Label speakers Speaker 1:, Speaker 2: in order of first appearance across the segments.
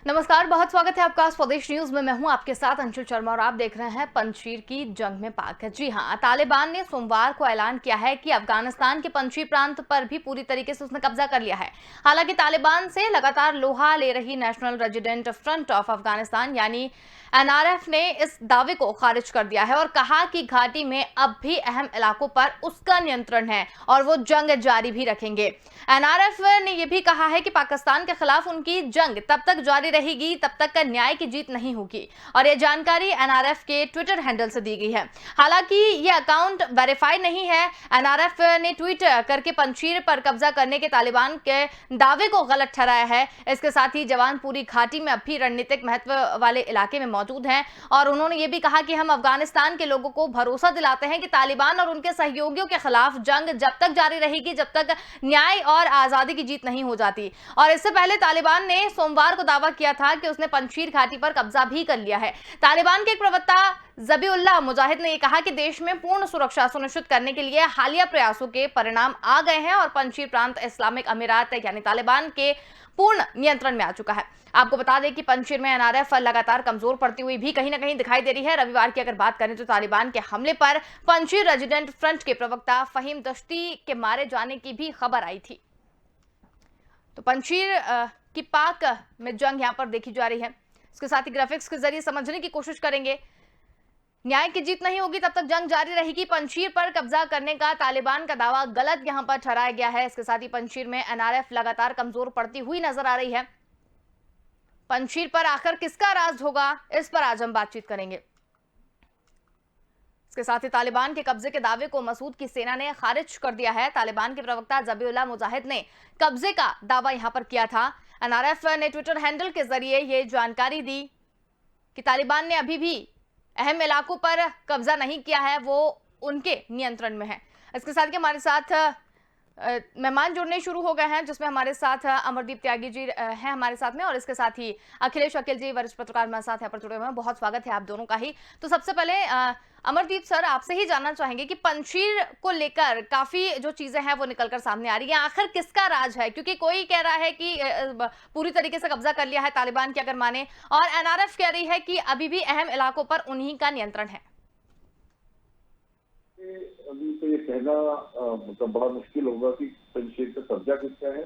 Speaker 1: नमस्कार, बहुत स्वागत है आपका स्वदेश न्यूज में। मैं हूं आपके साथ अंशुल शर्मा और आप देख रहे हैं पंजशीर की जंग में पाक। जी हां, तालिबान ने सोमवार को ऐलान किया है कि अफगानिस्तान के पंजशीर प्रांत पर भी पूरी तरीके से उसने कब्जा कर लिया है। हालांकि तालिबान से लगातार लोहा ले रही national resident front of Afghanistan यानी एनआरएफ ने इस दावे को खारिज कर दिया है और कहा कि घाटी में अब भी अहम इलाकों पर उसका नियंत्रण है और वो जंग जारी भी रखेंगे। एनआरएफ ने यह भी कहा है कि पाकिस्तान के खिलाफ उनकी जंग तब तक जारी रहेगी तब तक का न्याय की जीत नहीं होगी और यह जानकारी एनआरएफ के ट्विटर हैंडल से दी गई है। हालांकि यह अकाउंट वेरीफाइड नहीं है। एनआरएफ ने ट्वीट करके पंजशीर पर कब्जा करने के तालिबान के दावे को गलत ठहराया है। इसके साथ ही जवान पूरी घाटी में अब भी रणनीतिक महत्व वाले इलाके में मौजूद हैं और उन्होंने ये भी कहा कि हम अफगानिस्तान के लोगों को भरोसा दिलाते हैं कि तालिबान और उनके सहयोगियों के खिलाफ जंग जब तक जारी रहेगी जब तक न्याय और आजादी की जीत नहीं हो जाती। और इससे पहले तालिबान ने सोमवार को दावा किया था कि उसने पंजशीर घाटी पर कब्जा भी कर लिया है। तालिबान के एक प्रवक्ता ज़बीउल्लाह मुजाहिद ने यह कहा कि देश में पूर्ण सुरक्षा सुनिश्चित करने के लिए हालिया प्रयासों के परिणाम आ गए हैं और पंजशीर प्रांत इस्लामिक अमीरात यानी तालिबान के पूर्ण नियंत्रण में आ चुका है। आपको बता दें कि पंजशीर में एनआरएफ लगातार कमजोर पड़ती हुई भी कहीं ना कहीं दिखाई दे रही है। रविवार की अगर बात करें तो तालिबान के हमले पर पंजशीर रेजिडेंट फ्रंट के प्रवक्ता फहीम दश्ती के मारे जाने की भी खबर आई थी। तो पंजशीर की पाक में जंग यहां पर देखी जा रही है। इसके साथ ही ग्राफिक्स के जरिए समझने की कोशिश करेंगे। न्याय की जीत नहीं होगी तब तक जंग जारी रहेगी। पंजशीर पर कब्जा करने का तालिबान का दावा गलत यहां पर ठहराया गया है। इसके साथ ही पंजशीर में एनआरएफ लगातार कमजोर पड़ती हुई नजर आ रही है। पंजशीर पर आखिर किसका राज होगा, इस पर आज हम बातचीत करेंगे। इसके साथ ही तालिबान के कब्जे के दावे को मसूद की सेना ने खारिज कर दिया है। तालिबान के प्रवक्ता ज़बीउल्लाह मुजाहिद ने कब्जे का दावा यहां पर किया था। एनआरएफ ने ट्विटर हैंडल के जरिए यह जानकारी दी कि तालिबान ने अभी भी अहम इलाकों पर कब्जा नहीं किया है, वो उनके नियंत्रण में है। इसके साथ ही हमारे साथ मेहमान जुड़ने शुरू हो गए हैं, जिसमें हमारे साथ अमरदीप त्यागी जी हैं हमारे साथ में और इसके साथ ही अखिलेश अकील जी वरिष्ठ पत्रकार हमारे साथ यहाँ पर जुड़े हुए हैं। बहुत स्वागत है आप दोनों का ही। तो सबसे पहले अमरदीप सर, आपसे ही जानना चाहेंगे कि पंजशीर को लेकर काफी जो चीजें हैं वो निकलकर सामने आ रही है। आखिर किसका राज है, क्योंकि कोई कह रहा है कि पूरी तरीके से कब्जा कर लिया है तालिबान की अगर माने, और एनआरएफ कह रही है कि अभी भी अहम इलाकों पर उन्हीं का नियंत्रण है।
Speaker 2: अभी तो ये कहना मतलब बड़ा मुश्किल होगा कि पंजशीर का कब्जा किसका है,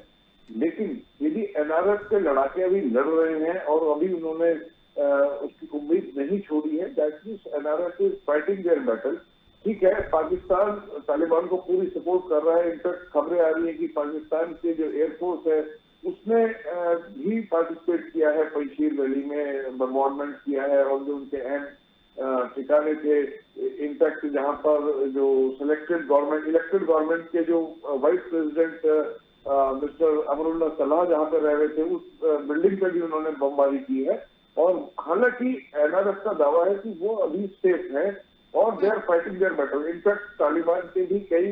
Speaker 2: लेकिन यदि एनआरएफ के लड़ाके अभी लड़ रहे हैं और अभी उन्होंने उसकी उम्मीद नहीं छोड़ी है, that means NRF is fighting their battle. ठीक है, पाकिस्तान तालिबान को पूरी सपोर्ट कर रहा है। इनफैक्ट खबरें आ रही है कि पाकिस्तान के जो एयरफोर्स है उसने भी पार्टिसिपेट किया है पंजशीर वैली में, बम्बार्डमेंट किया है और जो उनके अहम ठिकाने थे, इनफैक्ट जहां पर जो इलेक्टेड गवर्नमेंट के जो वाइस प्रेसिडेंट मिस्टर अमरुल्लाह सलाह जहां पर रह रहे थे, उस बिल्डिंग पर भी उन्होंने बमबारी की है। और हालांकि एनआरएफ का दावा है कि वो अभी सेफ है और they are fighting their battle. In fact Taliban के भी कई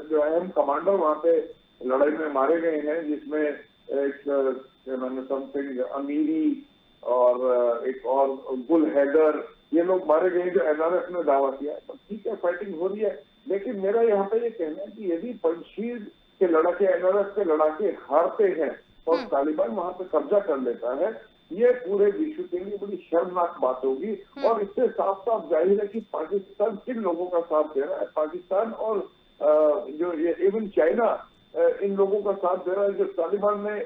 Speaker 2: जो अहम कमांडर वहां पे लड़ाई में मारे गए हैं, जिसमें एक समथिंग अमीरी और एक और गुल हैदर, ये लोग मारे गए जो एनआरएफ ने दावा किया है। तो ठीक है, फाइटिंग हो रही है, लेकिन मेरा यहाँ पे ये कहना है कि यदि पंजशीर के लड़ाके एनआरएफ के लड़ाके हारते हैं और तालिबान वहां पे कब्जा कर लेता है, ये पूरे विश्व के लिए बड़ी शर्मनाक बात होगी। और इससे साफ साफ जाहिर है कि पाकिस्तान किन लोगों का साथ दे रहा है। पाकिस्तान और जो ये इवन चाइना इन लोगों का साथ दे रहा है। जो तालिबान ने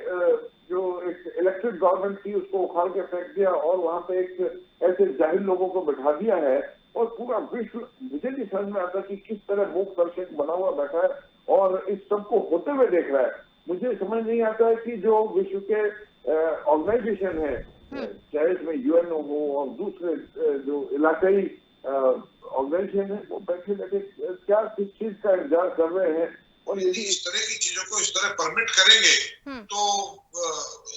Speaker 2: जो एक इलेक्टेड गवर्नमेंट थी उसको उखाड़ के फेंक दिया और वहां पे एक ऐसे जाहिल लोगों को बैठा दिया है और पूरा विश्व, मुझे नहीं समझ में आता कि किस तरह मूक दर्शक बना हुआ बैठा है और इस सबको होते हुए देख रहा है। मुझे समझ नहीं आता है कि जो विश्व के ऑर्गेनाइजेशन है, चाहे इसमें यूएन हो और दूसरे जो इलाकाई ऑर्गेनाइजेशन है, वो बैठे बैठे क्या किस चीज का इंतजार कर रहे हैं। और
Speaker 3: यदि इस तरह की चीजों को इस तरह परमिट करेंगे तो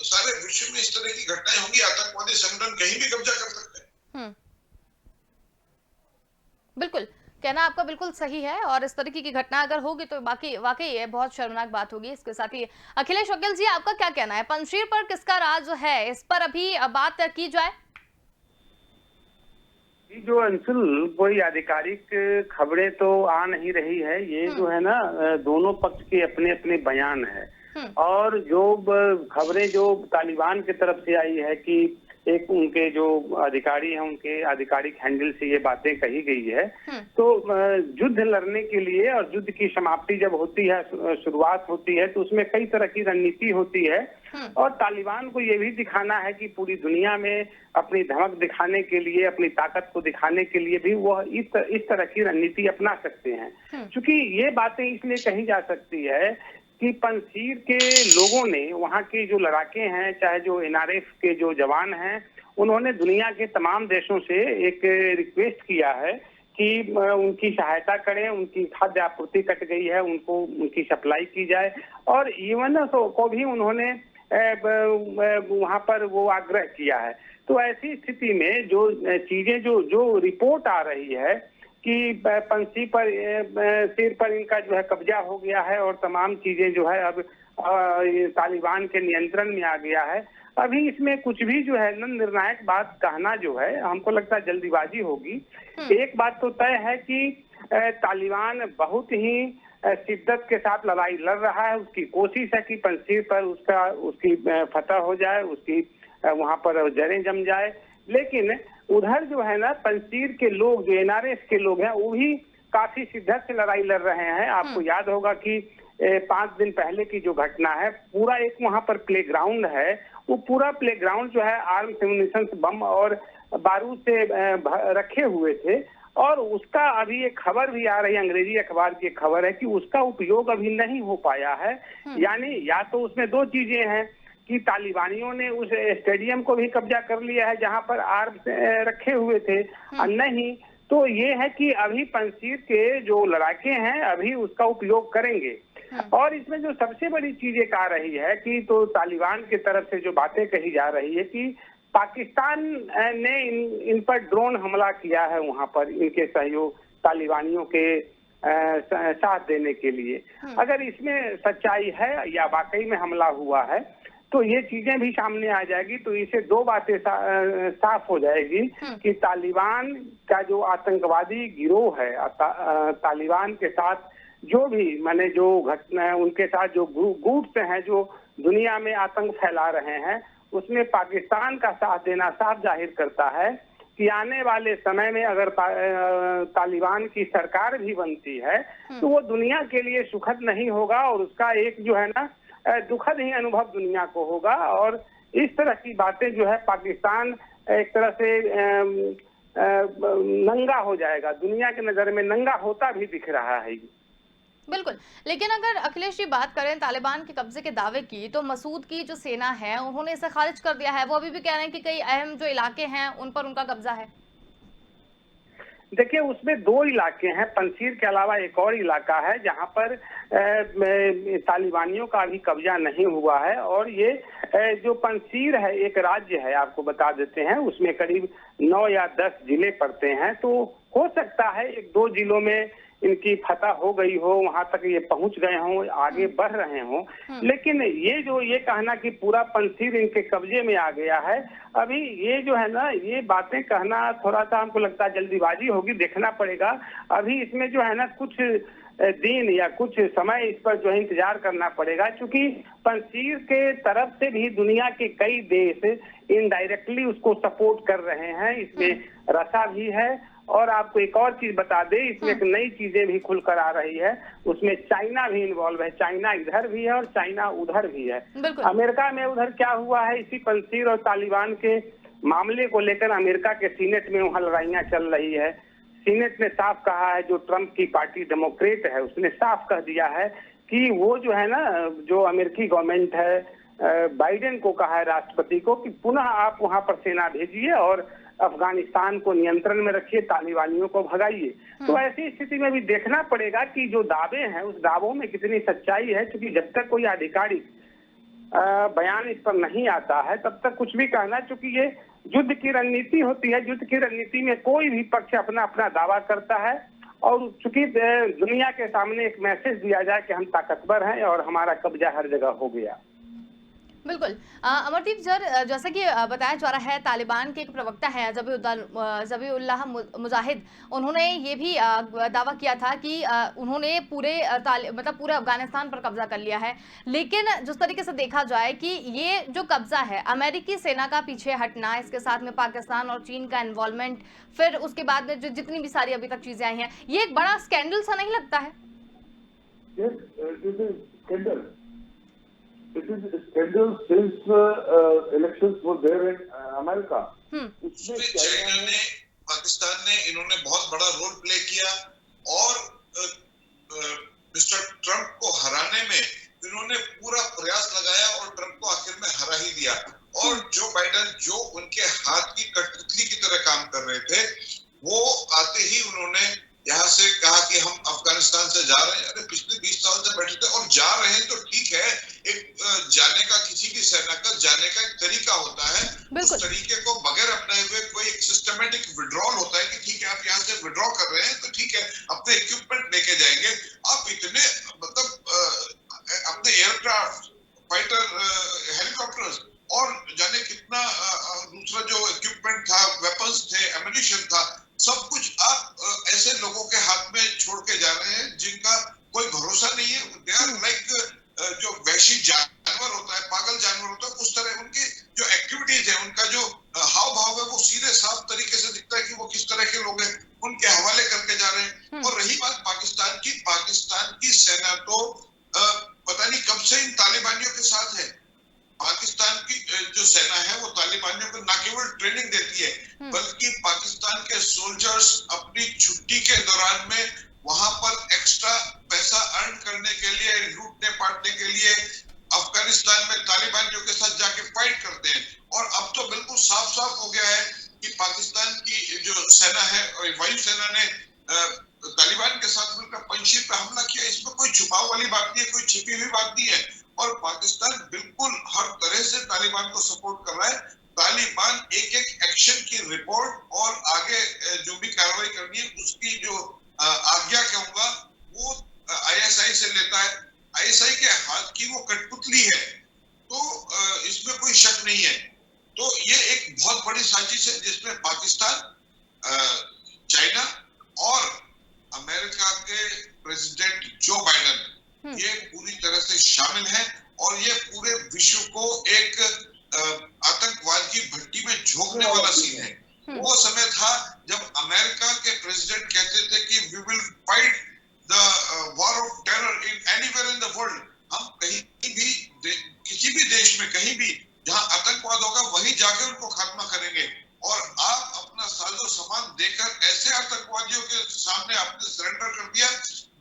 Speaker 3: सारे विश्व में इस तरह की घटनाएं होंगी। आतंकवादी संगठन कहीं भी कब्जा कर सकते हैं।
Speaker 1: बिल्कुल, कहना आपका बिल्कुल सही है और इस तरीके की घटना अगर होगी तो वाकई ये बहुत शर्मनाक बात होगी। इसके साथ ही अखिलेश अकील जी, आपका क्या कहना है, पंजशीर पर किसका राज है, इस पर अभी बात की जाए?
Speaker 4: जो अंशुल, कोई आधिकारिक खबरें तो आ नहीं रही है। ये जो है ना, दोनों पक्ष के अपने अपने बयान है। और जो खबरें जो तालिबान की तरफ से आई है कि एक उनके जो अधिकारी हैं उनके आधिकारिक हैंडल से ये बातें कही गई है, तो युद्ध लड़ने के लिए और युद्ध की समाप्ति जब होती है, शुरुआत होती है, तो उसमें कई तरह की रणनीति होती है और तालिबान को ये भी दिखाना है कि पूरी दुनिया में अपनी धमक दिखाने के लिए, अपनी ताकत को दिखाने के लिए भी वह इस तरह की रणनीति अपना सकते हैं। क्योंकि ये बातें इसलिए कही जा सकती है कि पंजशीर के लोगों ने, वहाँ के जो लड़ाके हैं, चाहे जो एनआरएफ के जो जवान हैं, उन्होंने दुनिया के तमाम देशों से एक रिक्वेस्ट किया है कि उनकी सहायता करें, उनकी खाद्य आपूर्ति कट गई है, उनको उनकी सप्लाई की जाए और यूएन को भी उन्होंने वहाँ पर वो आग्रह किया है। तो ऐसी स्थिति में जो चीजें जो रिपोर्ट आ रही है कि पंछी पर सिर पर इनका जो है कब्जा हो गया है और तमाम चीजें जो है अब तालिबान के नियंत्रण में आ गया है, अभी इसमें कुछ भी जो है निर्णायक बात कहना जो है हमको लगता है जल्दीबाजी होगी। एक बात तो तय है कि तालिबान बहुत ही शिद्दत के साथ लड़ाई लड़ रहा है, उसकी कोशिश है कि पंजशीर पर उसकी फतह हो जाए, उसकी वहां पर जड़ें जम जाए। लेकिन उधर जो है ना पंजशीर के लोग, जो एनआरएफ के लोग हैं, वो भी काफी शिद्दत से लड़ाई लड़ रहे हैं। आपको याद होगा कि 5 दिन पहले की जो घटना है, पूरा एक वहां पर प्लेग्राउंड है, वो पूरा प्लेग्राउंड जो है आर्म्स एम्युनिशन, बम और बारूद से रखे हुए थे और उसका अभी एक खबर भी आ रही है, अंग्रेजी अखबार की खबर है कि उसका उपयोग अभी नहीं हो पाया है। यानी या तो उसमें दो चीजें हैं कि तालिबानियों ने उस स्टेडियम को भी कब्जा कर लिया है जहां पर आर्म्स रखे हुए थे, और नहीं तो ये है कि अभी पंजशीर के जो लड़ाके हैं अभी उसका उपयोग करेंगे। और इसमें जो सबसे बड़ी चीज एक आ रही है कि तो तालिबान की तरफ से जो बातें कही जा रही है कि पाकिस्तान ने इन पर ड्रोन हमला किया है वहां पर इनके सहयोग तालिबानियों के साथ देने के लिए। अगर इसमें सच्चाई है या वाकई में हमला हुआ है तो ये चीजें भी सामने आ जाएगी, तो इसे दो बातें साफ हो जाएगी कि तालिबान का जो आतंकवादी गिरोह है, तालिबान के साथ जो भी माने जो घटना उनके साथ जो गुट्स हैं जो दुनिया में आतंक फैला रहे हैं, उसमें पाकिस्तान का साथ देना साफ जाहिर करता है कि आने वाले समय में अगर तालिबान की सरकार भी बनती है तो वो दुनिया के लिए सुखद नहीं होगा और उसका एक जो है ना दुखद ही अनुभव दुनिया को होगा। और इस तरह की बातें जो है पाकिस्तान एक तरह से नंगा हो जाएगा, दुनिया की नजर में नंगा होता भी दिख रहा है।
Speaker 1: बिल्कुल, लेकिन अगर अखिलेश जी बात करें तालिबान के कब्जे के दावे की, तो मसूद की जो सेना है उन्होंने इसे खारिज कर दिया है। वो अभी भी कह रहे हैं कि कई अहम जो इलाके हैं उन पर उनका कब्जा है।
Speaker 4: देखिए उसमें दो इलाके हैं, पंजशीर के अलावा एक और इलाका है जहां पर तालिबानियों का अभी कब्जा नहीं हुआ है। और ये जो पंजशीर है एक राज्य है, आपको बता देते हैं, उसमें करीब 9 या 10 जिले पड़ते हैं। तो हो सकता है 1-2 जिलों में इनकी फतह हो गई हो, वहां तक ये पहुंच गए हों, आगे बढ़ रहे हों। लेकिन ये कहना कि पूरा पंजशीर इनके कब्जे में आ गया है, अभी ये जो है ना ये बातें कहना थोड़ा सा हमको लगता है जल्दीबाजी होगी, देखना पड़ेगा। अभी इसमें जो है ना कुछ दिन या कुछ समय इस पर जो है इंतजार करना पड़ेगा, क्योंकि पंजशीर के तरफ से भी दुनिया के कई देश इनडायरेक्टली उसको सपोर्ट कर रहे हैं। इसमें रसा भी है। और आपको एक और चीज बता दे, इसमें एक नई चीजें भी खुलकर आ रही है, उसमें चाइना भी इन्वॉल्व है। चाइना इधर भी है और चाइना उधर भी है। अमेरिका में उधर क्या हुआ है, इसी पंजशीर और तालिबान के मामले को लेकर अमेरिका के सीनेट में वहां लड़ाइयां चल रही है। सीनेट ने साफ कहा है, जो ट्रंप की पार्टी डेमोक्रेट है उसने साफ कह दिया है कि वो जो है ना, जो अमेरिकी गवर्नमेंट है, बाइडेन को कहा है राष्ट्रपति को कि पुनः आप वहां पर सेना भेजिए और अफगानिस्तान को नियंत्रण में रखिए, तालिबानियों को भगाइए। तो ऐसी स्थिति में भी देखना पड़ेगा कि जो दावे हैं उस दावों में कितनी सच्चाई है, क्योंकि जब तक कोई आधिकारिक बयान इस पर नहीं आता है तब तक कुछ भी कहना, क्योंकि ये युद्ध की रणनीति होती है। युद्ध की रणनीति में कोई भी पक्ष अपना अपना दावा करता है और चूंकि दुनिया के सामने एक मैसेज दिया जाए कि हम ताकतवर हैं और हमारा कब्जा हर जगह हो गया।
Speaker 1: बिल्कुल। अमरदीप सर, जैसा कि बताया जा रहा है, तालिबान के एक प्रवक्ता हैं ज़बीउल्लाह मुजाहिद, उन्होंने ये भी दावा किया था कि उन्होंने मतलब पूरे अफगानिस्तान पर कब्जा कर लिया है। लेकिन जिस तरीके से देखा जाए कि ये जो कब्जा है, अमेरिकी सेना का पीछे हटना, इसके साथ में पाकिस्तान और चीन का इन्वॉल्वमेंट, फिर उसके बाद में जो जितनी भी सारी अभी तक चीजें आई हैं, ये एक बड़ा स्कैंडल सा नहीं लगता है?
Speaker 2: Yes, it is scandal. It is a scandal since elections were there in America. उसमें
Speaker 3: चाइना ने, पाकिस्तान ने, इन्होंने बहुत बड़ा रोल प्ले किया और मिस्टर ट्रंप को हराने में इन्होंने पूरा प्रयास लगाया और ट्रंप को आखिर में हरा ही दिया। और जो बाइडेन जो उनके हाथ की कठपुतली की तरह काम कर रहे थे, वो आते ही उन्होंने यहाँ से कहा कि हम अफगानिस्तान से जा रहे हैं। अरे पिछले 20 साल से बैठे थे और जा रहे हैं तो ठीक है, एक जाने का, किसी भी सेना का जाने का एक तरीका होता है। उस तरीके को बगैर अपनाए हुए कोई एक सिस्टमेटिक विड्रॉल होता है कि ठीक है आप यहाँ से विड्रॉ कर रहे हैं तो ठीक है, अपने इक्विपमेंट लेके जाएंगे। आप इतने मतलब अपने एयरक्राफ्ट, फाइटर, हेलीकॉप्टर्स और जाने कितना दूसरा जो इक्विपमेंट था, वेपन्स थे, एम्युनिशन था, सब कुछ आप ऐसे लोगों के हाथ में छोड़ के जा रहे हैं जिनका कोई भरोसा नहीं है। दे आर लाइक जो वैशी जानवर होता है, पागल जानवर होता है, उस तरह उनकी जो एक्टिविटीज है, उनका जो हाव भाव है, वो सीधे साफ तरीके से दिखता है कि वो किस तरह के लोग हैं, उनके हवाले करके जा रहे हैं। और रही बात पाकिस्तान की सेना तो पता नहीं कब से इन तालिबानियों के साथ है। पाकिस्तान की जो सेना है वो तालिबानियों को न केवल ट्रेनिंग देती है, बल्कि पाकिस्तान के सोल्जर्स अपनी छुट्टी के दौरान में वहां पर एक्स्ट्रा पैसा अर्न करने के लिए, लूटने पाटने के लिए अफगानिस्तान में तालिबानियों के साथ जाके फाइट करते हैं। और अब तो बिल्कुल साफ साफ हो गया है कि पाकिस्तान की जो सेना है, वायुसेना ने तालिबान के साथ मिलकर पंजशीर पर हमला किया। इसमें कोई छुपाव वाली बात नहीं है, कोई छिपी हुई बात नहीं है। और पाकिस्तान बिल्कुल हर तरह से तालिबान को सपोर्ट कर रहा है। तालिबान एक एक एक्शन की रिपोर्ट और आगे जो भी कार्रवाई करनी है उसकी जो आज्ञा कहूंगा वो आईएसआई से लेता है। आईएसआई के हाथ की वो कठपुतली है, तो इसमें कोई शक नहीं है। तो ये एक बहुत बड़ी साजिश है जिसमें पाकिस्तान, चाइना और अमेरिका के प्रेसिडेंट जो बाइडेन ये पूरी तरह से शामिल है। और ये पूरे विश्व को एक आतंकवाद की भट्टी में झोंकने वाला सीन है। वो समय था जब अमेरिका के प्रेसिडेंट कहते थे कि we will fight the war of terror in anywhere in the world. हम कहीं भी, किसी भी देश में कहीं भी जहां आतंकवाद होगा वहीं जाकर उनको खात्मा करेंगे। और आप अपना साजो सामान देकर ऐसे आतंकवादियों के सामने आपने सरेंडर कर दिया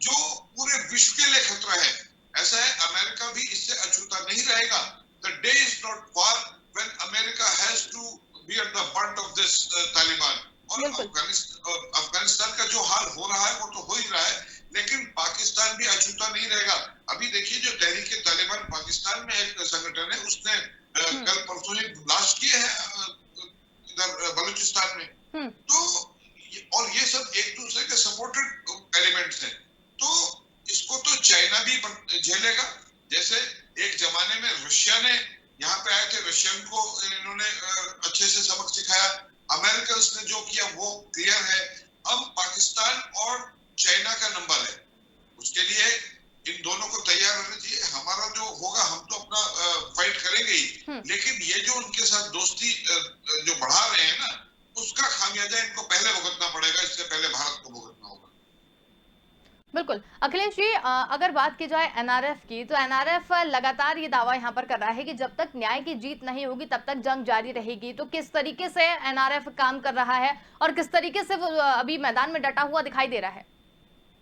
Speaker 3: जो पूरे विश्व के लिए खतरा है। ऐसा है, अमेरिका भी इससे अछूता नहीं रहेगा। The day is not far when America has to be at the brunt of this Taliban. और अफगानिस्तान का जो हाल हो रहा है वो तो हो ही रहा है, लेकिन पाकिस्तान भी अछूता नहीं रहेगा। अभी देखिए जो तहरीक तालिबान पाकिस्तान में एक संगठन है, उसने कल परसों ही ब्लास्ट किए हैं इधर बलूचिस्तान में। तो और ये सब एक दूसरे के सपोर्टेड एलिमेंट्स हैं। तो इसको तो चाइना भी झेलेगा। जैसे एक जमाने में रशिया ने यहाँ पे आए थे, रशियन को इन्होंने अच्छे से सबक सिखाया। अमेरिकन ने जो किया वो क्लियर है। अब पाकिस्तान और चाइना का नंबर है, उसके लिए इन दोनों को तैयार रहना चाहिए। हमारा जो होगा हम तो अपना फाइट करेंगे ही, लेकिन ये जो उनके साथ दोस्ती जो बढ़ा रहे हैं ना, उसका खामियाजा इनको पहले भुगतना पड़ेगा, इससे पहले भारत को भुगतना होगा।
Speaker 1: बिल्कुल। अखिलेश जी, अगर बात की जाए एनआरएफ की, तो एनआरएफ लगातार ये दावा यहाँ पर कर रहा है कि जब तक न्याय की जीत नहीं होगी तब तक जंग जारी रहेगी। तो किस तरीके से एनआरएफ काम कर रहा है और किस तरीके से वो अभी मैदान में डटा हुआ दिखाई दे रहा है?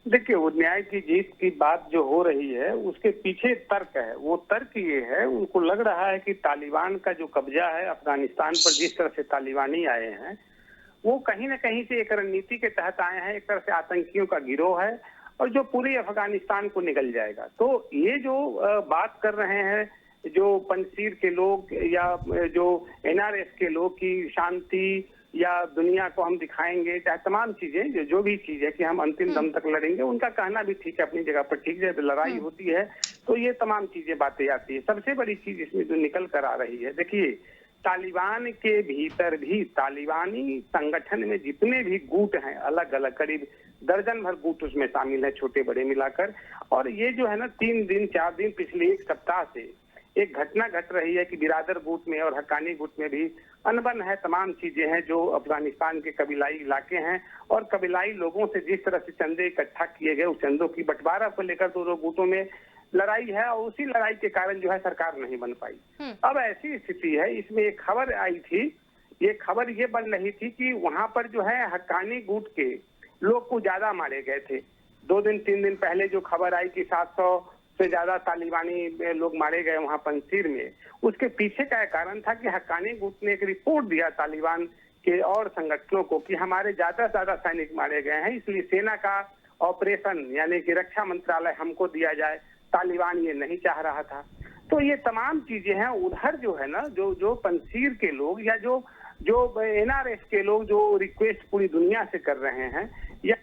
Speaker 4: देखिए, वो न्याय की जीत की बात जो हो रही है उसके पीछे तर्क है। वो तर्क ये है, उनको लग रहा है कि तालिबान का जो कब्जा है अफगानिस्तान पर, जिस तरह से तालिबानी आए हैं, वो कहीं ना कहीं से एक रणनीति के तहत आए हैं। एक तरह से आतंकियों का गिरोह है और जो पूरे अफगानिस्तान को निगल जाएगा। तो ये जो बात कर रहे हैं जो पंजशीर के लोग या जो एनआरएफ के लोग की शांति या दुनिया को हम दिखाएंगे, चाहे तमाम चीजें जो भी चीज है कि हम अंतिम दम तक लड़ेंगे, उनका कहना भी ठीक है, अपनी जगह पर ठीक है। लड़ाई होती है तो ये तमाम चीजें बातें आती है। सबसे बड़ी चीज इसमें जो निकल कर आ रही है, देखिए तालिबान के भीतर भी तालिबानी संगठन में जितने भी गुट हैं, अलग अलग करीब दर्जन भर गुट उसमें शामिल है, छोटे बड़े मिलाकर। और ये जो है ना 3 दिन 4 दिन पिछले 1 सप्ताह से एक घटना घट रही है कि बिरादर गुट में और हक्कानी गुट में भी अनबन है, तमाम चीजें हैं जो अफगानिस्तान के कबीलाई इलाके हैं और कबीलाई लोगों से जिस तरह से चंदे इकट्ठा किए गए, उस चंदों की बंटवारा को लेकर दोनों गुटों में लड़ाई है और उसी लड़ाई के कारण जो है सरकार नहीं बन पाई। अब ऐसी स्थिति है, इसमें एक खबर आई थी, ये खबर ये बन रही थी कि वहां पर जो है हक्कानी गुट के लोग को ज्यादा मारे गए थे। 2 दिन 3 दिन पहले जो खबर आई कि 700 से ज्यादा तालिबानी लोग मारे गए वहां पंजशीर में, उसके पीछे का कारण था कि हक्कानी गुट ने एक रिपोर्ट दिया तालिबान के और संगठनों को कि हमारे ज्यादा से ज्यादा सैनिक मारे गए हैं, इसलिए सेना का ऑपरेशन यानी कि रक्षा मंत्रालय हमको दिया जाए। तालिबान ये नहीं चाह रहा था। तो ये तमाम चीजें हैं। उधर जो है ना जो पंजशीर के लोग या जो एनआरएफ के लोग जो रिक्वेस्ट पूरी दुनिया से कर रहे हैं या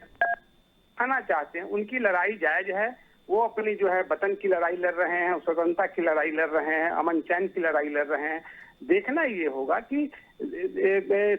Speaker 4: आना चाहते हैं, उनकी लड़ाई जायज है। वो अपनी जो है वतन की लड़ाई लड़ रहे हैं, स्वतंत्रता की लड़ाई लड़ रहे हैं, अमन चैन की लड़ाई लड़ रहे हैं। देखना ये होगा कि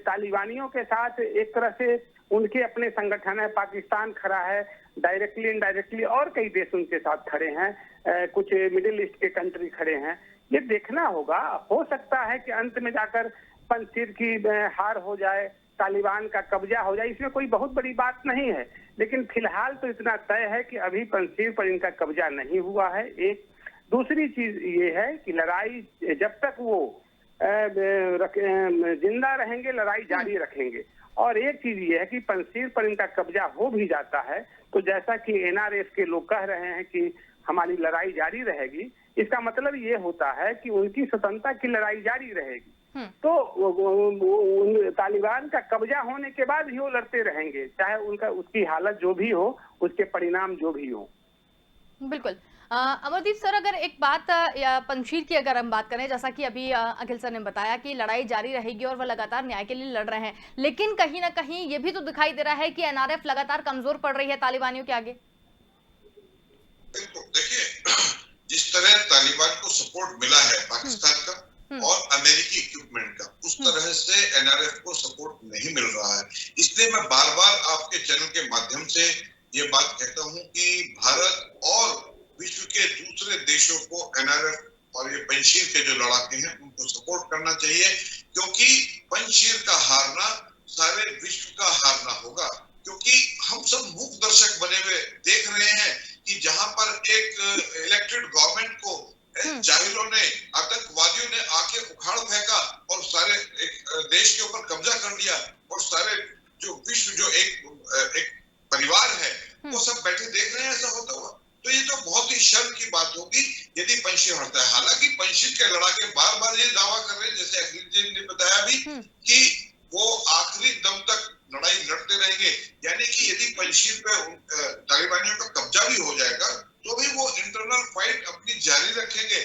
Speaker 4: तालिबानियों के साथ एक तरह से उनके अपने संगठन है, पाकिस्तान खड़ा है डायरेक्टली इनडायरेक्टली, और कई देश उनके साथ खड़े हैं, कुछ मिडिल ईस्ट के कंट्री खड़े हैं। ये देखना होगा। हो सकता है कि अंत में जाकर पंजशीर की हार हो जाए, तालिबान का कब्जा हो जाए, इसमें कोई बहुत बड़ी बात नहीं है। लेकिन फिलहाल तो इतना तय है कि अभी पंजशीर पर इनका कब्जा नहीं हुआ है। एक दूसरी चीज ये है कि लड़ाई जब तक वो जिंदा रहेंगे, लड़ाई जारी रखेंगे। और एक चीज ये है कि पंजशीर पर इनका कब्जा हो भी जाता है तो जैसा कि एनआरएफ के लोग कह रहे हैं कि हमारी लड़ाई जारी रहेगी, इसका मतलब ये होता है कि उनकी स्वतंत्रता की लड़ाई जारी रहेगी। तो तालिबान का कब्जा होने के बाद भी वो लड़ते रहेंगे, चाहे उनका उसकी हालत जो भी हो, उसके परिणाम जो भी हो।
Speaker 1: बिल्कुल। अमरदीप सर, अगर एक बात पंजशीर की अगर हम बात करें, जैसा कि अभी अखिल सर ने बताया कि लड़ाई जारी रहेगी और वह लगातार न्याय के लिए लड़ रहे हैं, लेकिन कहीं ना कहीं ये भी तो दिखाई दे रहा है कि एनआरएफ लगातार कमजोर पड़ रही है तालिबानियों के आगे।
Speaker 3: देखिए, जिस तरह तालिबान को सपोर्ट मिला है पाकिस्तान का और अमेरिकी इक्विपमेंट का, उस तरह से एनआरएफ को सपोर्ट नहीं मिल रहा है। इसलिए मैं बार बार आपके चैनल के माध्यम से ये बात कहता हूं कि भारत और विश्व के दूसरे देशों को एनआरएफ और ये पंजशीर के जो लड़ाके हैं उनको सपोर्ट करना चाहिए, क्योंकि पंजशीर का हारना सारे विश्व का हारना होगा। क्योंकि हम सब मूक दर्शक बने हुए देख रहे हैं कि जहां पर एक इलेक्टेड गवर्नमेंट को जाहिलों ने, आतंकवादियों ने आके उखाड़ फेंका और सारे एक देश के ऊपर कब्जा कर लिया, और सारे जो विश्व जो एक परिवार है वो सब बैठे देख रहे हैं ऐसा होता हुआ। तो ये तो बहुत ही शर्म की बात होगी यदि पंजशीर हटता है। हालांकि पंजशीर के लड़ाके बार बार ये दावा कर रहे हैं, जैसे अखिल जी ने बताया भी, कि वो आखिरी दम तक लड़ाई लड़ते रहेंगे। यानी कि यदि पंजशीर पे तालिबानियों का कब्जा भी हो जाएगा तो भी वो इंटरनल फाइट अपनी जारी रखेंगे।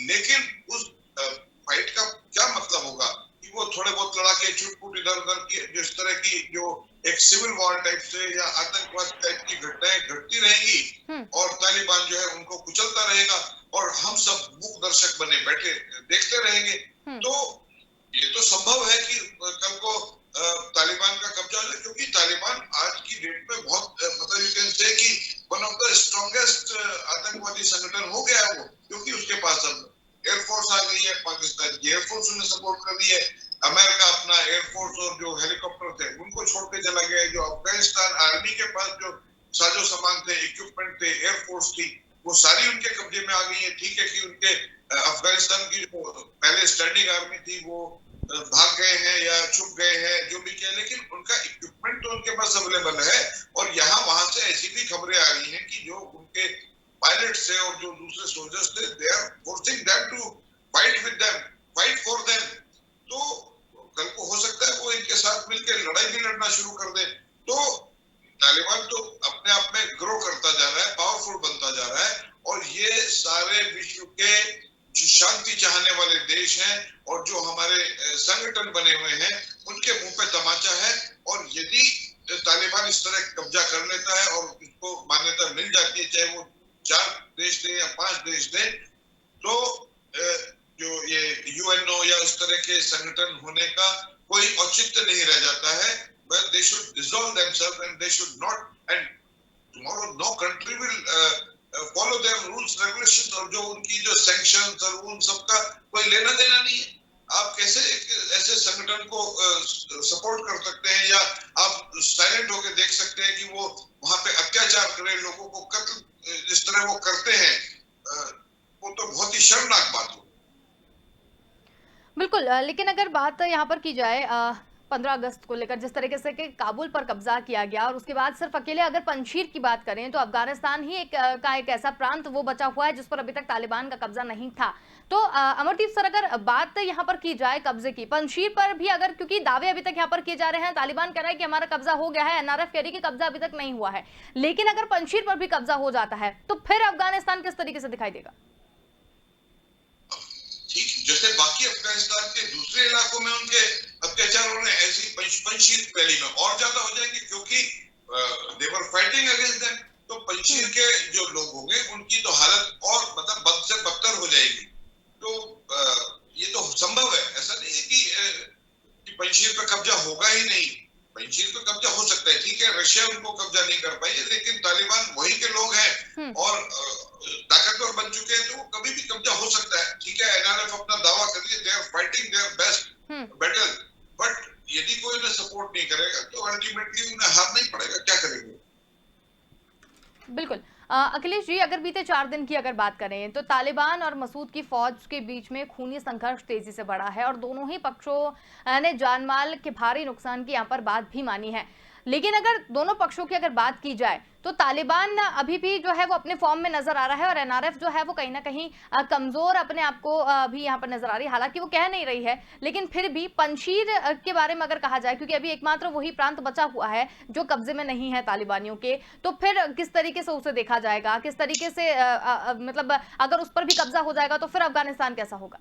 Speaker 3: लेकिन उस फाइट का क्या मतलब होगा कि वो थोड़े बहुत लड़ाके छुटपुट इधर उधर की जिस तरह की जो एक सिविल वॉर टाइप से या आतंकवाद टाइप की घटनाएं घटती रहेंगी और तालिबान जो है उनको कुचलता रहेगा और हम सब मूक दर्शक बने बैठे देखते रहेंगे। तो ये तो संभव है कि कल को तालिबान का कब्जा हो जाए, क्योंकि तालिबान आज की डेट में बहुत मतलब यू कैन से कि वन ऑफ द स्ट्रॉन्गेस्ट आतंकवादी संगठन हो गया है वो, क्योंकि उसके पास अब एयरफोर्स आ गई है, पाकिस्तान की एयरफोर्स उन्हें सपोर्ट कर रही है, अमेरिका अपना एयरफोर्स और जो हेलीकॉप्टर थे उनको छोड़ के चला गया है, जो अफगानिस्तान आर्मी के पास जो साजो सामान थे, इक्विपमेंट थे, एयरफोर्स थी, वो सारी उनके कब्जे में आ गई है। ठीक है कि उनके अफगानिस्तान की जो पहले स्टैंडिंग आर्मी थी वो भाग गए हैं या छुप गए हैं, जो भी किया, लेकिन उनका इक्विपमेंट तो उनके पास अवेलेबल है। और यहाँ वहां से ऐसी भी खबरें आ रही हैं कि जो उनके पायलट थे और जो दूसरे सोल्जर्स थे, they are forcing them to fight with them, fight for them. तो कल को हो सकता है वो इनके साथ मिलकर लड़ाई भी लड़ना शुरू कर दे। तो तालिबान तो अपने आप में ग्रो करता जा रहा है, पावरफुल बनता जा रहा है, और ये सारे विश्व के जो शांति चाहने वाले देश हैं और जो हमारे संगठन बने हुए हैं उनके उनके मुंह पे तमाचा है। और यदि तालिबान इस तरह कब्जा कर लेता है और इसको मान्यता मिल जाती है, चाहे वो 4 देश दे या 5 देश दे, तो जो ये यूएनओ या इस तरह के संगठन होने का कोई औचित्य नहीं रह जाता है। But they should dissolve themselves and they should not, and tomorrow no country will follow their rules regulations, और जो उनकी जो sanctions और उन सबका कोई लेना देना नहीं है। आप कैसे ऐसे संगठन को सपोर्ट कर सकते हैं, या आप साइलेंट होकर देख सकते हैं कि वो वहां पे अत्याचार करे, लोगों को कत्ल जिस तरह वो करते हैं, वो तो बहुत ही शर्मनाक बात हो।
Speaker 1: बिल्कुल, लेकिन अगर बात यहाँ पर की जाए 15 अगस्त को लेकर, जिस तरीके से कि काबुल पर कब्जा किया गया, और उसके बाद सिर्फ अकेले अगर पंजशीर की बात करें तो अफगानिस्तान ही एक ऐसा प्रांत वो बचा हुआ है जिस पर अभी तक तालिबान का कब्जा नहीं था। तो अमरदीप सर, अगर बात यहाँ पर की जाए कब्जे की, पंजशीर पर भी अगर, क्योंकि दावे अभी तक यहाँ पर किए जा रहे हैं, तालिबान कह रहा है कि हमारा कब्जा हो गया है, एनआरएफ कह रही है कि कब्जा अभी तक नहीं हुआ है, लेकिन अगर पंजशीर पर भी कब्जा हो जाता है तो फिर अफगानिस्तान किस तरीके से दिखाई देगा?
Speaker 3: ठीक जैसे बाकी अफगानिस्तान के दूसरे इलाकों में उनके अत्याचारों ने ऐसी पंजशीर वैली में और ज्यादा हो जाएंगे, क्योंकि दे वर फाइटिंग अगेंस्ट देम। तो पंजशीर के जो लोग होंगे उनकी तो हालत और मतलब बद से बदतर हो जाएगी। तो ये तो संभव है, ऐसा नहीं है कि पंजशीर पर कब्जा होगा ही नहीं। पंजशीर पर कब्जा हो सकता है, ठीक है, रशिया उनको कब्जा नहीं कर पाई, लेकिन तालिबान वही के लोग हैं और ताकतवर बन चुके हैं, तो वो कभी भी कब्जा हो सकता है। ठीक है, एनआरएफ अपना दावा कर रही है, they are fighting their best battle, but यदि कोई उन्हें सपोर्ट नहीं करेगा तो अल्टीमेटली उन्हें हारना ही पड़ेगा। क्या करेंगे?
Speaker 1: बिल्कुल। अखिलेश जी, अगर बीते 4 दिन की अगर बात करें तो तालिबान और मसूद की फौज के बीच में खूनी संघर्ष तेजी से बढ़ा है और दोनों ही पक्षों ने जानमाल के भारी नुकसान की यहाँ पर बात भी मानी है। लेकिन अगर दोनों पक्षों की अगर बात की जाए तो तालिबान अभी भी जो है वो अपने फॉर्म में नजर आ रहा है और एनआरएफ जो है वो कहीं ना कहीं कमजोर अपने आप को भी यहाँ पर नजर आ रही है। हालांकि वो कह नहीं रही है, लेकिन फिर भी पंजशीर के बारे में अगर कहा जाए, क्योंकि अभी एकमात्र वही प्रांत बचा हुआ है जो कब्जे में नहीं है तालिबानियों के, तो फिर किस तरीके से उसे देखा जाएगा, किस तरीके से मतलब अगर उस पर भी कब्जा हो जाएगा तो फिर अफगानिस्तान कैसा होगा?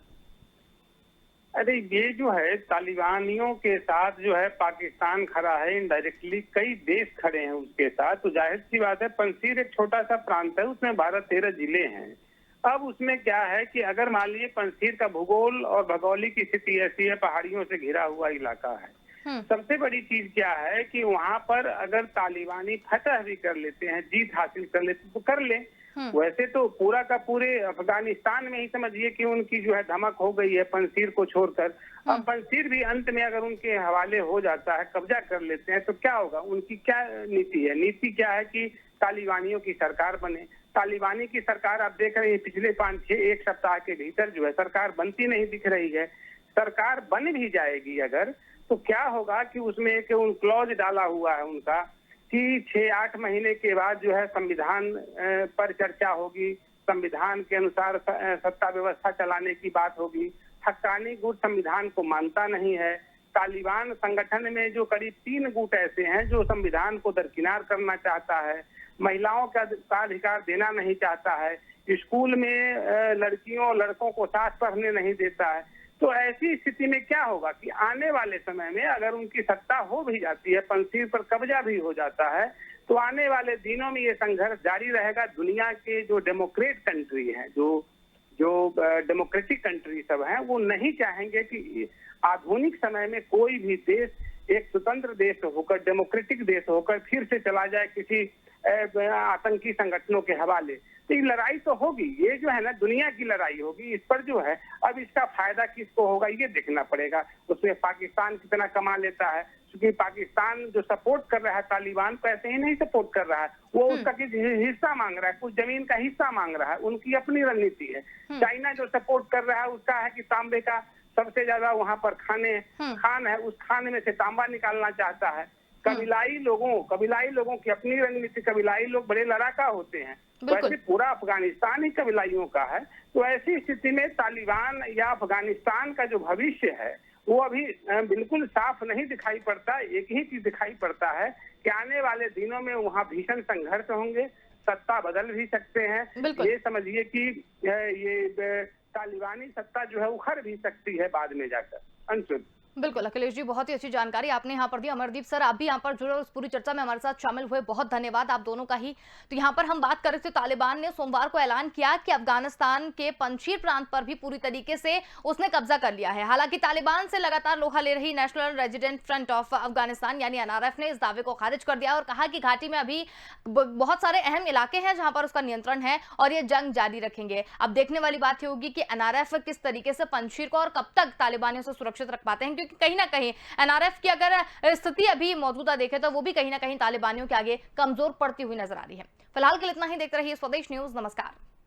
Speaker 4: अरे ये जो है तालिबानियों के साथ जो है पाकिस्तान खड़ा है, इनडायरेक्टली कई देश खड़े हैं उसके साथ। तो जाहिर सी बात है, पंजशीर एक छोटा सा प्रांत है, उसमें 12-13 जिले हैं। अब उसमें क्या है कि अगर मान लीजिए पंजशीर का भूगोल और भौगोलिक स्थिति ऐसी है, पहाड़ियों से घिरा हुआ इलाका है। सबसे बड़ी चीज क्या है कि वहां पर अगर तालिबानी फतह भी कर लेते हैं, जीत हासिल कर लेते तो कर ले। वैसे तो पूरा का पूरे अफगानिस्तान में ही समझिए कि उनकी जो है धमक हो गई है पंजशीर को छोड़कर। अब पंजशीर भी अंत में अगर उनके हवाले हो जाता है, कब्जा कर लेते हैं, तो क्या होगा? उनकी क्या नीति है? नीति क्या है कि तालिबानियों की सरकार बने। तालिबानी की सरकार आप देख रहे हैं पिछले 5-6 सप्ताह के भीतर जो है सरकार बनती नहीं दिख रही है। सरकार बन भी जाएगी अगर, तो क्या होगा कि उसमें एक क्लॉज डाला हुआ है उनका कि 6-8 महीने के बाद जो है संविधान पर चर्चा होगी, संविधान के अनुसार सत्ता व्यवस्था चलाने की बात होगी। हक्कानी गुट संविधान को मानता नहीं है। तालिबान संगठन में जो करीब 3 गुट ऐसे हैं जो संविधान को दरकिनार करना चाहता है, महिलाओं का अधिकार देना नहीं चाहता है, स्कूल में लड़कियों लड़कों को साथ पढ़ने नहीं देता है। तो ऐसी स्थिति में क्या होगा कि आने वाले समय में अगर उनकी सत्ता हो भी जाती है, पंजशीर पर कब्जा भी हो जाता है, तो आने वाले दिनों में ये संघर्ष जारी रहेगा। दुनिया के जो डेमोक्रेट कंट्री हैं, जो डेमोक्रेटिक कंट्री सब हैं, वो नहीं चाहेंगे कि आधुनिक समय में कोई भी देश एक स्वतंत्र देश होकर, डेमोक्रेटिक देश होकर फिर से चला जाए किसी आतंकी संगठनों के हवाले। तो ये लड़ाई तो होगी, ये जो है ना दुनिया की लड़ाई होगी। इस पर जो है अब इसका फायदा किसको होगा ये देखना पड़ेगा। उसमें पाकिस्तान कितना कमा लेता है, क्योंकि पाकिस्तान जो सपोर्ट कर रहा है तालिबान को ऐसे ही नहीं सपोर्ट कर रहा है, वो उसका कुछ हिस्सा मांग रहा है, कुछ जमीन का हिस्सा मांग रहा है, उनकी अपनी रणनीति है। चाइना जो सपोर्ट कर रहा है उसका है कि तांबे का सबसे ज्यादा वहां पर खान है, उस खान में से तांबा निकालना चाहता है। कबीलाई लोगों की अपनी रणनीति, कबीलाई लोग बड़े लड़ाका होते हैं, वैसे पूरा अफगानिस्तान ही कबीलाइयों का है। तो ऐसी स्थिति में तालिबान या अफगानिस्तान का जो भविष्य है वो अभी बिल्कुल साफ नहीं दिखाई पड़ता। एक ही चीज दिखाई पड़ता है कि आने वाले दिनों में वहाँ भीषण संघर्ष होंगे, सत्ता बदल भी सकते हैं। ये समझिए कि ये तालिबानी सत्ता जो है उखड़ भी सकती है बाद में जाकर। अंशुल।
Speaker 1: बिल्कुल अखिलेश जी, बहुत ही अच्छी जानकारी आपने यहाँ पर दी। अमरदीप सर, आप भी यहाँ पर जुड़े और इस पूरी चर्चा में हमारे साथ शामिल हुए, बहुत धन्यवाद आप दोनों का ही। तो यहाँ पर हम बात कर रहे थे, तालिबान ने सोमवार को ऐलान किया कि अफगानिस्तान के पंजशीर प्रांत पर भी पूरी तरीके से उसने कब्जा कर लिया है। हालांकि तालिबान से लगातार लोहा ले रही national resident front of Afghanistan यानी एनआरएफ ने इस दावे को खारिज कर दिया और कहा कि घाटी में अभी बहुत सारे अहम इलाके हैं जहां पर उसका नियंत्रण है और ये जंग जारी रखेंगे। अब देखने वाली बात ये होगी कि एनआरएफ किस तरीके से पंजशीर को और कब तक तालिबानियों से सुरक्षित रख पाते हैं, क्योंकि कहीं ना कहीं एनआरएफ की अगर स्थिति अभी मौजूदा देखें तो वो भी कहीं ना कहीं तालिबानियों के आगे कमजोर पड़ती हुई नजर आ रही है। फिलहाल के लिए इतना ही। देखते रहिए स्वदेश न्यूज। नमस्कार।